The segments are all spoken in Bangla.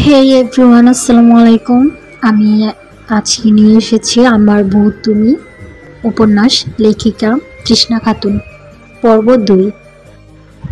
হে এভরিওয়ান, আসসালামু আলাইকুম। আমি আজকে নিয়ে এসেছি আমার বউ তুমি উপন্যাস, লেখিকা তৃষ্ণা খাতুন, পর্ব 2।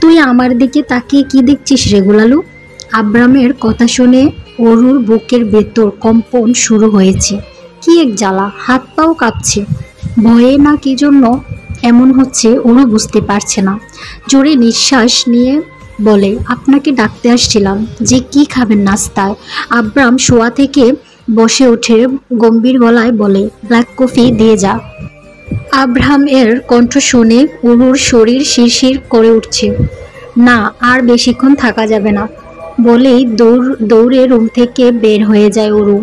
তুই আমার দিকে তাকিয়ে কি দেখছিস রে গোলালু? আব্রামের কথা শুনে অরুর বুকের ভেতর কম্পন শুরু হয়েছে। কি এক জ্বালা, হাত পাও কাঁপছে। ভয়ে না কি জন্য এমন হচ্ছে অরু বুঝতে পারছে না। জোরে নিঃশ্বাস নিয়ে বলে, আপনাকে ডাকতে আসছিলাম। যে কি খাবেন নাস্তায়? আব্রাম শোয়া থেকে বসে উঠে গম্ভীর গলায় বলে, ব্ল্যাক কফি দিয়ে যা। আব্রাহাম এর কণ্ঠ শুনে অরুর শরীর শিরশির করে উঠছে। না, আর বেশিক্ষণ থাকা যাবে না বলেই দৌড়ে রুম থেকে বের হয়ে যায় অরু।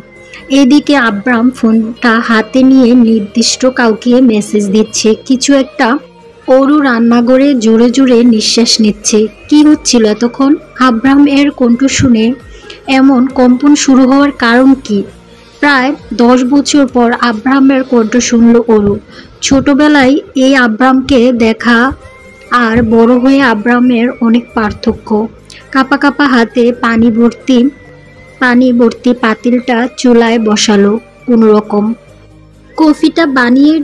এদিকে আব্রাম ফোনটা হাতে নিয়ে নির্দিষ্ট কাউকে মেসেজ দিচ্ছে কিছু একটা। অরু রান্নাঘরে জোরে জোরে নিঃশ্বাস নিচ্ছে। কি হচ্ছিল এতক্ষণ? আব্রাম এর কণ্ঠ শুনে এমন কম্পন শুরু হওয়ার কারণ কি? প্রায় 10 বছর পর আব্রাহামের কণ্ঠ শুনল অরু। ছোটবেলায় এই আব্রামকে দেখা আর বড় হয়ে আব্রাহামের অনেক পার্থক্য। কাঁপা কাঁপা হাতে পানি ভর্তি পাতিলটা চুলায় বসালো কোনো রকম। কফিটা বানিয়ে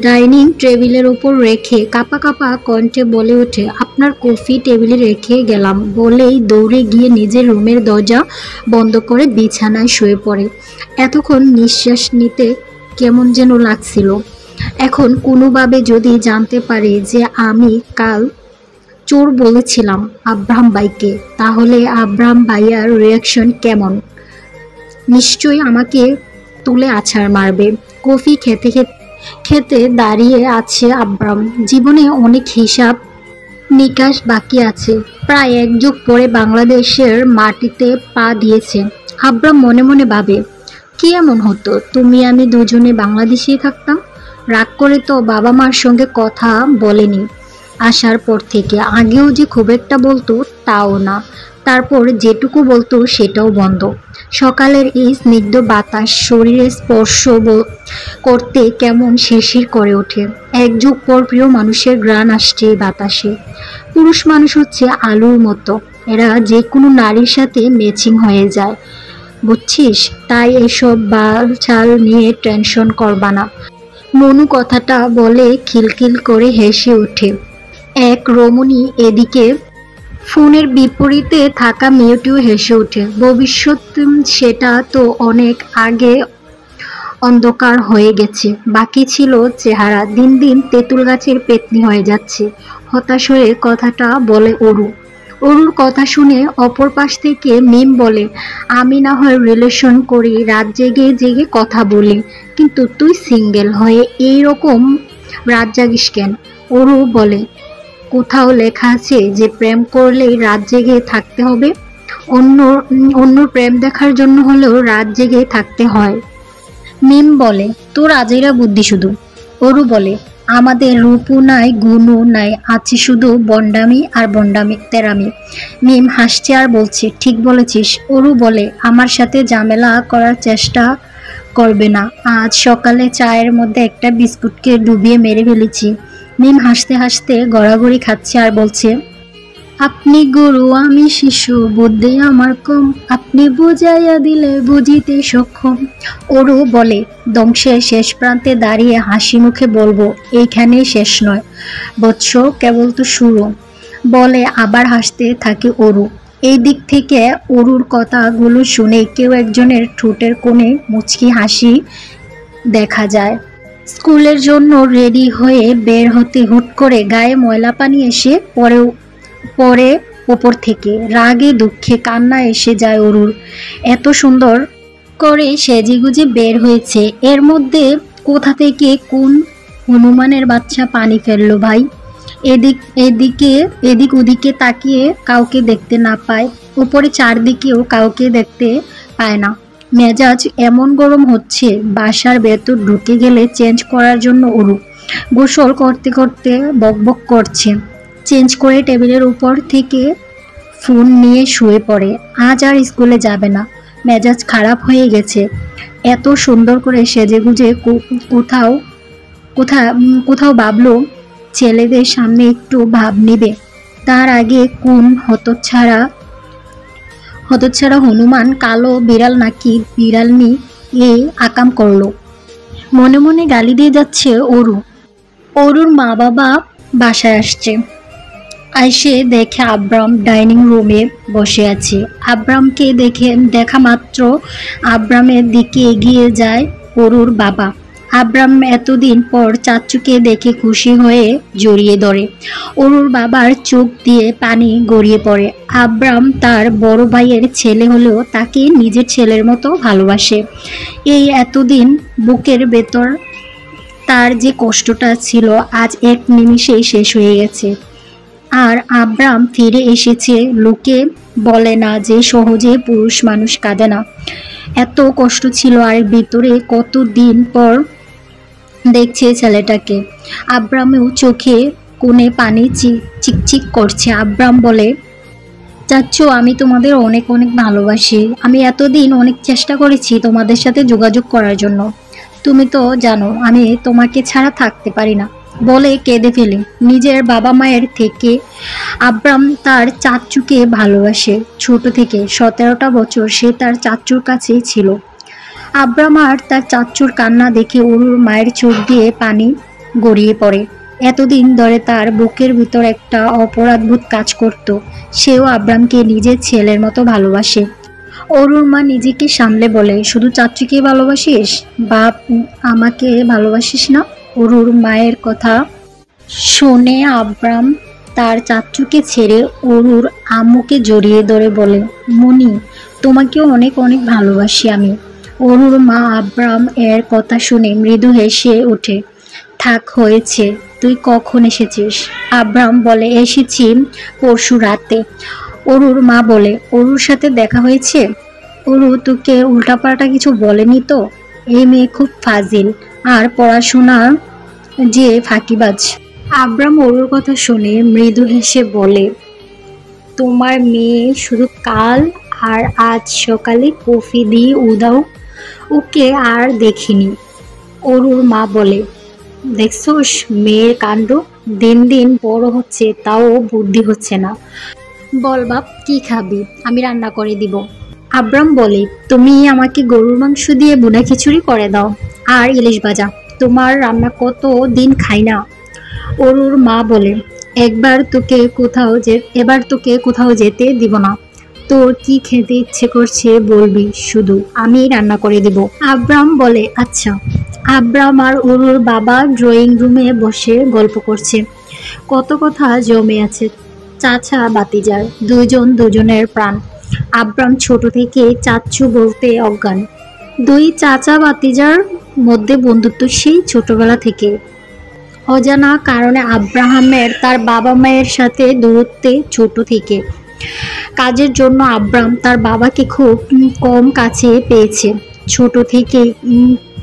ডাইনিং টেবিলের উপর রেখে কাঁপা কাঁপা কণ্ঠে বলে ওঠে, আপনার কফি টেবিলে রেখে গেলাম বলেই দৌড়ে গিয়ে নিজের রুমের দরজা বন্ধ করে বিছানায় শুয়ে পড়ে। এতক্ষণ নিঃশ্বাস নিতে কেমন যেন লাগছিল। এখন কোনোভাবে যদি জানতে পারে যে আমি কাল চোর বলেছিলাম আব্রাহাম ভাইকে, তাহলে আব্রাহাম ভাইয়ার রিয়াকশন কেমন? নিশ্চয়ই আমাকে তুলে আছাড় মারবে। কফি খেতে খেতে দাঁড়িয়ে আছে আব্রাম। জীবনে অনেক হিসাব নিকাশ বাকি আছে। প্রায় 1 যুগ পরে বাংলাদেশের মাটিতে পা দিয়েছে। আব্রাম মনে মনে ভাবে, কি এমন হতো তুমি আমি দুজনে বাংলাদেশেই থাকতাম? রাগ করে তো বাবা মার সঙ্গে কথা বলেনি আসার পর থেকে। আগেও যে খুব একটা বলতো তাও না, তারপর যেটুকু বলতো সেটাও বন্ধ। সকালের এই স্নিগ্ধ বাতাস শরীরে স্পর্শ করতে কেমন শিরশির করে ওঠে। 1 যুগ পর প্রিয় মানুষের ঘ্রাণ আসছে বাতাসে। পুরুষ মানুষ হচ্ছে আলুর মতো, এরা যে কোনো নারীর সাথে ম্যাচিং হয়ে যায়, বুঝছিস? তাই এসব বাল চাল নিয়ে টেনশন করবা না। মনু কথাটা বলে খিলখিল করে হেসে ওঠে এক রমণী। এদিকে ফোনের বিপরীতে থাকা মেয়েটিও হেসে ওঠে। ভবিষ্যৎ সেটা তো অনেক আগে অন্ধকার হয়ে গেছে, বাকি ছিল চেহারা। দিন দিন তেঁতুল গাছের পেতনি হয়ে যাচ্ছে। হতাশ হয়ে কথাটা বলে অরু। অরুর কথা শুনে অপর পাশ থেকে মিম বলে, আমি না হয় রিলেশন করি, রাত জেগে জেগে কথা বলি, কিন্তু তুই সিঙ্গেল হয়ে এইরকম রাত জাগিস কেন? অরু বলে, কোথাও লেখা আছে যে প্রেম করলেই রাত জেগে থাকতে হবে? অন্য প্রেম দেখার জন্য হলেও রাত জেগে থাকতে হয়। মিম বলে, তোর আজেরা বুদ্ধি শুধু। অরু বলে, আমাদের রূপও নাই, গুণও নাই, আছে শুধু বন্ডামি আর বন্ডামি তেরামি। মিম হাসছে আর বলছে, ঠিক বলেছিস। অরু বলে, আমার সাথে ঝামেলা করার চেষ্টা করবে না। আজ সকালে চায়ের মধ্যে একটা বিস্কুটকে ডুবিয়ে মেরে ফেলেছি। মিম হাসতে হাসতে গড়াগড়ি খাচ্ছে আর বলছে, আপনি গুরু আমি শিশু, বুদ্ধি আমার কম, আপনি বুঝাইয়া দিলে বুঝিতে সক্ষম। অরু বলে, ধ্বংসের শেষ প্রান্তে দাঁড়িয়ে হাসি মুখে বলবো, এইখানেই শেষ নয় বৎস, কেবল তো শুরু। বলে আবার হাসতে থাকে অরু। এই দিক থেকে অরুর কথাগুলো শুনে কেউ একজনের ঠোঁটের কোণে মুচকি হাসি দেখা যায়। স্কুলের জন্য রেডি হয়ে বের হতে হুট করে গায়ে ময়লা পানি এসে পরে উপর থেকে। রাগে দুঃখে কান্না এসে যায় অরুর। এত সুন্দর করে সেজেগুজে বের হয়েছে, এর মধ্যে কোথা থেকে কোন হনুমানের বাচ্চা পানি ফেললো ভাই? এদিক ওদিকে তাকিয়ে কাউকে দেখতে না পায়, উপরে চারদিকেও কাউকে দেখতে পায় না। মেজাজ এমন গরম হচ্ছে, বাসার ভেতর ঢুকে গেলে চেঞ্জ করার জন্য অরু গোসল করতে করতে বকবক করছে। চেঞ্জ করে টেবিলের উপর থেকে ফোন নিয়ে শুয়ে পড়ে। আজ আর স্কুলে যাবে না, মেজাজ খারাপ হয়ে গেছে। এত সুন্দর করে সেজেগুজে কোথাও ভাবলো ছেলেদের সামনে একটু ভাব নিবে, তার আগে কোন হতচ্ছাড়া হনুমান কালো বিড়াল নাকি বিড়ালনি এই আকাম করলো। মনে মনে গালি দিয়ে যাচ্ছে অরু। অরুর মা বাবা বাসায় আসছে। আইসে দেখে আব্রাম ডাইনিং রুমে বসে আছে। আব্রামকে দেখা মাত্র আব্রামের দিকে এগিয়ে যায় অরুর বাবা। আব্রাম এতদিন পর চাচ্চুকে দেখে খুশি হয়ে জড়িয়ে ধরে। অরুর বাবার চোখ দিয়ে পানি গড়িয়ে পড়ে। আব্রাম তার বড় ভাইয়ের ছেলে হলেও তাকে নিজের ছেলের মতো ভালোবাসে। এই এতদিন বুকের ভেতর তার যে কষ্টটা ছিল আজ এক নিমিষেই শেষ হয়ে গেছে। আর আব্রাম ফিরে এসেছে। লোকে বলে না যে সহজে পুরুষ মানুষ কাঁদে না, এত কষ্ট ছিল আর ভিতরে কতদিন পর দেখছে ছেলেটাকে। আব্রামেও চোখে কোণে পানি চিকচিক করছে। আব্রাম বলে, চাচ্চু আমি তোমাদের অনেক অনেক ভালোবাসি। আমি এতদিন অনেক চেষ্টা করেছি তোমাদের সাথে যোগাযোগ করার জন্য। তুমি তো জানো আমি তোমাকে ছাড়া থাকতে পারি না বলে কেঁদে ফেলে। নিজের বাবা মায়ের থেকে আব্রাম তার চাচ্চুকে ভালোবাসে। ছোট থেকে 17টা বছর সে তার চাচ্চুর কাছেই ছিল। আব্রাম আর তার চাচ্চুর কান্না দেখে অরুর মায়ের চোখ দিয়ে পানি গড়িয়ে পড়ে। এতদিন ধরে তার বুকের ভিতর একটা অপরাধবোধ কাজ করত। সেও আব্রামকে নিজের ছেলের মতো ভালোবাসে। অরুর মা নিজেকে সামলে বলে, শুধু চাচ্চুকে ভালোবাসিস, বাপ আমাকে ভালোবাসিস না? অরুর মায়ের কথা শুনে আব্রাম তার চাচ্চুকে ছেড়ে অরুর আম্মুকে জড়িয়ে ধরে বলে, মনি তোমাকেও অনেক অনেক ভালোবাসি আমি। অরুর মা আব্রাম এর কথা শুনে মৃদু হেসে ওঠে। থাক হয়েছে, তুই কখন এসেছিস? আব্রাম বলে, এসেছি পরশু রাতে। অরুর মা বলে, অরুর সাথে দেখা হয়েছে? অরু তোকে উল্টাপাল্টা কিছু বলেনি তো? এই মেয়ে খুব ফাজিল আর পড়াশোনা যে ফাঁকিবাজ। আব্রাম অরুর কথা শুনে মৃদু হেসে বলে, তোমার মেয়ে শুধু কাল আর আজ সকালে কফি দিয়ে উদাও, ওকে আর দেখিনি। অরুর মা বলে, দেখছোস মেয়ের কাণ্ড, দিন দিন বড় হচ্ছে তাও বুদ্ধি হচ্ছে না। বল বাপ কি খাবি, আমি রান্না করে দিব। আব্রাম বলে, তুমি আমাকে গরুর মাংস দিয়ে বুনা খিচুড়ি করে দাও আর ইলিশ ভাজা, তোমার রান্না কত দিন খাই না। অরুর মা বলে, এবার তোকে কোথাও যেতে দিব না। তোর কি খেতে ইচ্ছে করছে বলবি, শুধু আমি রান্না করে দেব। আব্রাম বলে, আচ্ছা। আব্রাম আর অরুর বাবা ড্রয়িং রুমে বসে গল্প করছে। কত কথা জমে আছে। চাচা বাতিজার দুজন দুজনের প্রাণ। আব্রাম ছোট থেকে চাচ্চু বলতে অজ্ঞান। দুই চাচা বাতিজার মধ্যে বন্ধুত্ব সেই ছোটবেলা থেকে। অজানা কারণে আব্রাহামের তার বাবা মায়ের সাথে দূরত্বে ছোট থেকে। কাজের জন্য আব্রাম তার বাবাকে খুব কম কাছে পেয়েছে। ছোট থেকে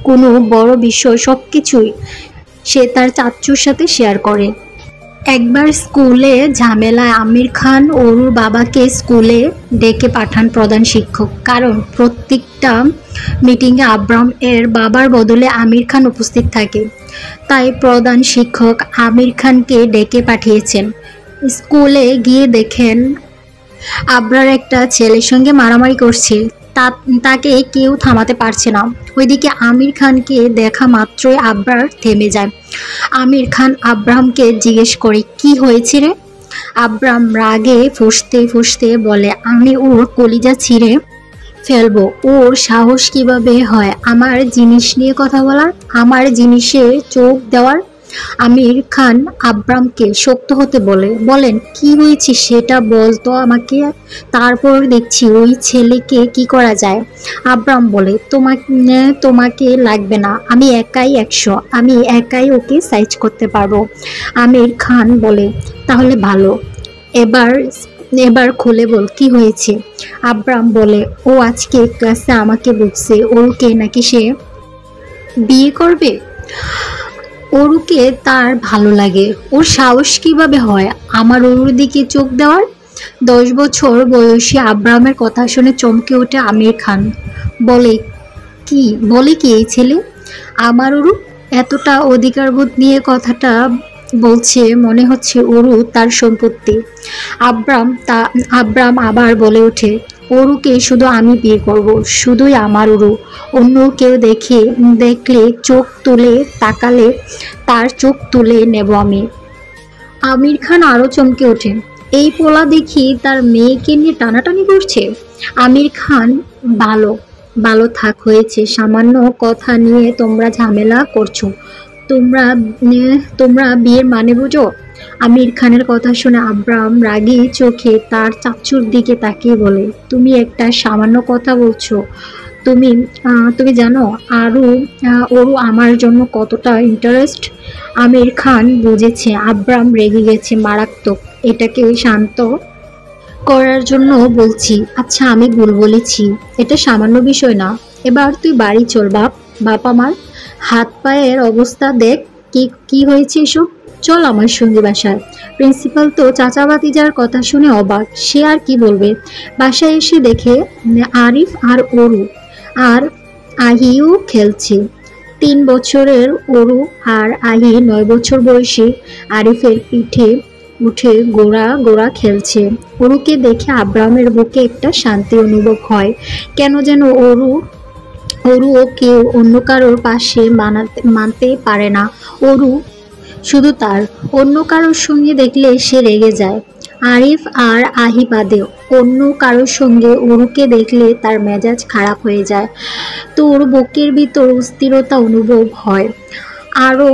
কোনো বড় বিষয় সবকিছুই সে তার চাচ্চুর সাথে শেয়ার করে। একবার স্কুলে ঝামেলায় আমির খান অরুর বাবাকে স্কুলে ডেকে পাঠান প্রধান শিক্ষক। কারণ প্রত্যেকটা মিটিংয়ে আব্রাম এর বাবার বদলে আমির খান উপস্থিত থাকে। তাই প্রধান শিক্ষক আমির খানকে ডেকে পাঠিয়েছেন। স্কুলে গিয়ে দেখেন আব্রার একটা ছেলের সঙ্গে মারামারি করছে। তাকে কেউ থামাতে পারছে না। ওইদিকে আমির খানকে দেখা মাত্রই আব্রার থেমে যায়। আমির খান আব্রাহামকে জিজ্ঞেস করে, কি হয়েছে রে? আব্রাম রাগে ফুঁসতে ফুঁসতে বলে, আমি ওর কলিজা ছিঁড়ে ফেলবো। ওর সাহস কিভাবে হয় আমার জিনিস নিয়ে কথা বলার, আমার জিনিসে চোখ দেওয়ার? আমির খান আব্রামকে শক্ত হতে বলেন, কি হয়েছে সেটা বলতো আমাকে, তারপর দেখছি ওই ছেলেকে কি করা যায়। আব্রাম বলে, তোমাকে লাগবে না, আমি একাই 100, আমি একাই ওকে সাইজ করতে পারবো। আমির খান বলে, তাহলে ভালো, এবার খুলে বল কি হয়েছে। আব্রাম বলে, ও আজকে ক্লাসে আমাকে বলছে ওকে নাকি সে বিয়ে করবে। অরুকে তার ভালো লাগে। ওর সাহস কিভাবে হয় আমার অরুর দিকে চোখ দেওয়ার? 10 বছর বয়সী আব্রামের কথা শুনে চমকে ওঠে আমির খান। বলে কি এই ছেলে? আমার অরু এতটা অধিকারবোধ নিয়ে কথাটা বলছে, মনে হচ্ছে অরু তার সম্পত্তি। আব্রাম আবার বলে ওঠে, ওরুকে শুধু আমি বিয়ে করব, শুধুই আমার ওরু। অন্য কেউ দেখলে চোখ তুলে তাকালে তার চোখ তুলে নেব আমি। আমির খান আরো চমকে ওঠেন, এই পোলা দেখি তার মেয়েকে নিয়ে টানাটানি করছে। আমির খান, ভালো ভালো থাক, হয়েছে, সামান্য কথা নিয়ে তোমরা ঝামেলা করছো। তোমরা তোমরা বিয়ের মানে বুঝো? আমির খানের কথা শুনে আব্রাম রাগী চোখে তার চাচুর দিকে তাকিয়ে বলে, তুমি একটা সামান্য কথা বলছো? তুমি তুমি জানো ওরু আমার জন্য কতটা ইন্টারেস্ট? আমির খান বুঝেছে আব্রাম রেগে গেছে মারাত্মক। এটাকে শান্ত করার জন্য বলছি, আচ্ছা আমি ভুল বলেছি, এটা সামান্য বিষয় না। এবার তুই বাড়ি চল বাপ আমার। হাত পায়ের অবস্থা দেখ, কি কি হয়েছে এসব। চল আমার সঙ্গে বাসায়। প্রিন্সিপাল তো চাচা ভাতিজার কথা শুনে অবাক, সে আর কি বলবে। বাসায় এসে দেখে আরিফ আর ওরু আর আহিও খেলছে। 3 বছরের ওরু আর আহি 9 বছর বয়সী আরিফের পিঠে উঠে গোড়া গোড়া খেলছে। ওরুকে দেখে আব্রাহামের বুকে একটা শান্তি অনুভব হয়। কেন যেন ওরু কেউ অন্য কারোর পাশে মানতে পারে না। ওরু শুধু তার, অন্য কারোর সঙ্গে দেখলে সে রেগে যায়। আরিফ আর আহি বাদে অন্য কারোর সঙ্গে ওরুকে দেখলে তার মেজাজ খারাপ হয়ে যায়। তো ওর বুকের ভিতর অস্থিরতা অনুভব হয়। আরও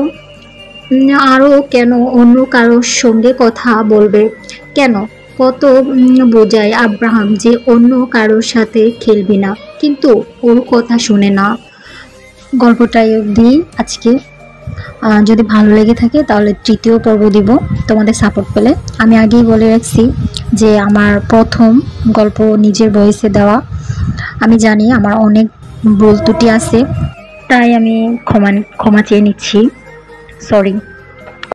আরও কেন অন্য কারোর সঙ্গে কথা বলবে? কেন? কত বোঝায় আব্রাহাম যে অন্য কারোর সাথে খেলবি না, কিন্তু ওর কথা শুনে না। গল্পটাই অবধি আজকে। যদি ভালো লেগে থাকে তাহলে 3য় পর্ব দিব তোমাদের সাপোর্ট পেলে। আমি আগেই বলে রাখছি যে আমার প্রথম গল্প নিজের ভয়েসে দেওয়া। আমি জানি আমার অনেক ভুল ত্রুটি আছে, তাই আমি ক্ষমা চেয়ে নিচ্ছি, সরি।